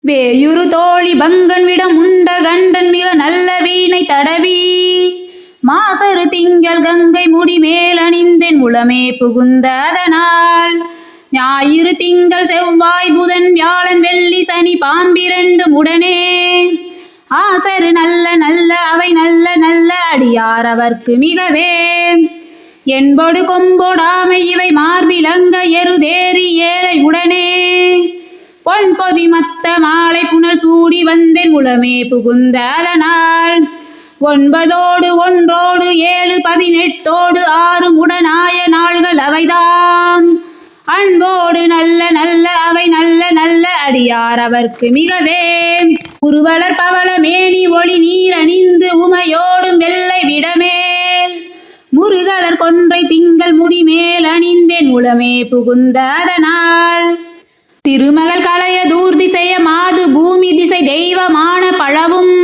வேயுறு தோழி பங்கன் விடம் உண்ட கண்டன் மிக நல்ல வீணை தடவி மாசரு திங்கள் கங்கை முடி மேலணிந்தென் உளமே புகுந்த அதனால் ஞாயிறு திங்கள் செவ்வாய் புதன் வியாழன் வெள்ளி சனி பாம்பிரண்டு உடனே ஆசரு நல்ல நல்ல அவை நல்ல நல்ல அடியார் அவர்க்கு மிகவே என்பொடு கொம்பொடாமை இவை மார்பிலங்க எருதேறி ஏழை உடனே பொன் பொதி மத்த மாலை புனல் சூடி வந்தென் உளமே புகுந்த அதனால் 9 1 7 18 6 உடனாய நாள்கள் அவைதாம் அன்போடு நல்ல நல்ல அவை நல்ல நல்ல அடியார் அவர்க்கு மிகவே உருவலர் பவள மேனி ஒளி நீர் அணிந்து உமையோடும் வெள்ளை விடமேல் முருகலர் கொன்றை திங்கள் முடிமேல் அணிந்தேன் உளமே புகுந்த அதனால் திருமகள் கலைய தூர்திசைய மாது பூமி திசை தெய்வமான பழவும்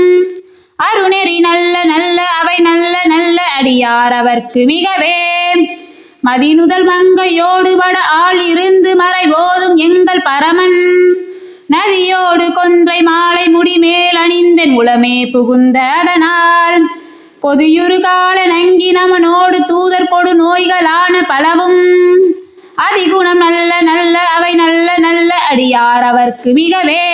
அருணெறி நல்ல நல்ல அவை நல்ல நல்ல அடியார் அவர்க்கு மிகவே மதிநுதல் மங்கையோடு வட ஆள் இருந்து மறைபோதும் எங்கள் பரமன் நதியோடு கொன்றை மாலை முடிமேல் அணிந்தென் உளமே புகுந்த அதனால் கொதியுறு கால நங்கி நமனோடு தூதர் கொடு நோய்களான பலவும் அதிகுணம் நல்ல நல்ல அவை நல்ல நல்ல அடியார் அவர்க்கு மிகவே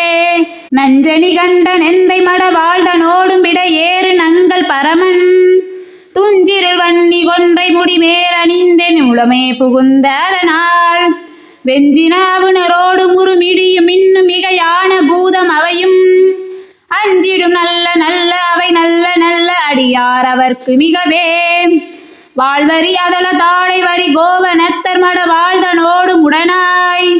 நஞ்சனி கண்ட நெந்தை மட வாழ்தனோடும் விட ஏறு நங்கள் பரமன் துஞ்சிருள் வன்னி கொன்றை முடிமேல் அணிந்தென் உளமே புகுந்த அதனால் வெஞ்சினாவுணரோடு முறுமிடியும் இன்னும் மிகையான பூதம் அவையும் அஞ்சிடும் நல்ல நல்ல அவை நல்ல நல்ல அடியார் அவர்க்கு மிகவே வாழ்வரி அதல தாடை வரி கோவனத்தர் மட வாழ்தனோடு உடனாய்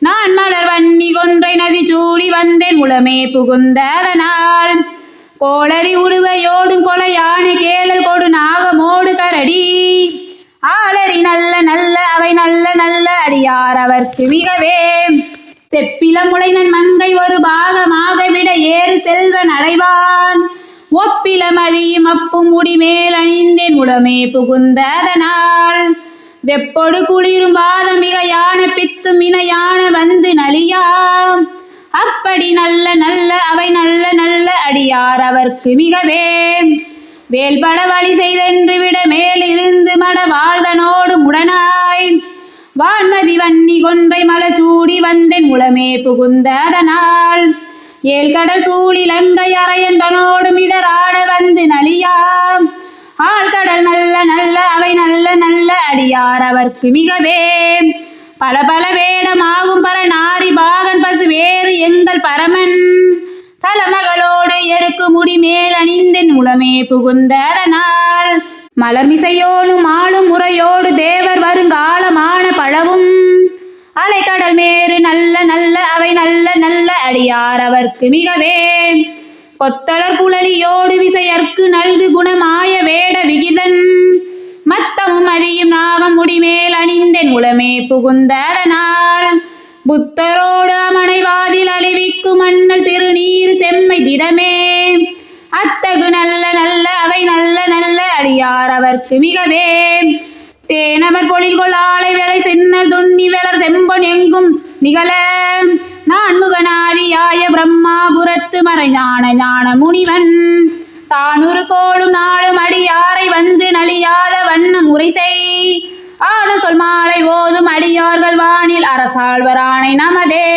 நான் மலர் வன்னி கொன்றை நதி சூடி வந்தேன் உளமே புகுந்த அதனால் கோளரி உடுவையோடும் கொலையான கேளல் கொடு நாகமோடு கரடி ஆளரி நல்ல நல்ல அவை நல்ல நல்ல அடியார் அவர்க்கு மிகவே செப்பில முளைநன் மங்கை ஒரு பாகமாக விட ஏறு செல்வன் அடைவான் ஒப்பில மதியும் அப்பும் முடிமேல் அணிந்தேன் உளமே புகுந்த அதனால் வெப்பொடு குளிரும் வாதம் மிகையான பித்தும் இணையான வந்து நலியா அப்படி நல்ல நல்ல அவை நல்ல நல்ல அடியார் அவர்க்கு மிகவே வேல்பட வழி செய்தென்று விட மேலிருந்து மட வாழ்தனோடு உடனாய் வான்மதி வன்னி கொன்றை மலச்சூடி வந்தென் உளமே புகுந்த அதனால் ஏழ்கடல் சூழி லங்கை அரையந்தனோடும் இடரான வந்து நலியா ஆழ்கடல் நல்ல நல்ல அவை நல்ல நல்ல அடியார் அவர்க்கு மிகவே பல பல வேடமாகும் பரநாரி பாகன் பசு வேறு எங்கள் பரமன் சலமகளோடு எருக்கு முடிமேல் அணிந்தென் உளமே புகுந்த அதனால் மலமிசையோனும் ஆளும் முறையோடு தேவர் வருங்காலமான பழவும் அலைக்கடல் மேறு நல்ல நல்ல அவை நல்ல நல்ல அடியார் அவர்க்கு மிகவே கொத்தலர் குழலியோடு விசையர்க்கு நல்கு குணமாய வேட விகிதன் மத்தமும் அதியும் நாகம் முடிமேல் அணிந்தென் உளமே புகுந்த அதனால் புத்தரோடு அமனைவாதில் அழிவிக்கும் மன்னல் திருநீர் செம்மை திடமே அத்தகு நல்ல நல்ல அவை நல்ல நல்ல அடியார் அவர்க்கு மிகவே தேனவர் பொழில்கொள் ஆலை வேலை சின்னல் துண்ணி வேலர் செம்பன் எங்கும் நிகழ நான்முகனாதியாய பிரம்மாபுரத்து மறைஞான ஞான முனிவன் தானுரு கோளும் நாளும் அடியாரை வந்து நலியாத வண்ணம் உரை செய் ஆடு சொல் மாலை ஓதும் அடியார்கள் வானில் அரசாழ்வரானை நமதே.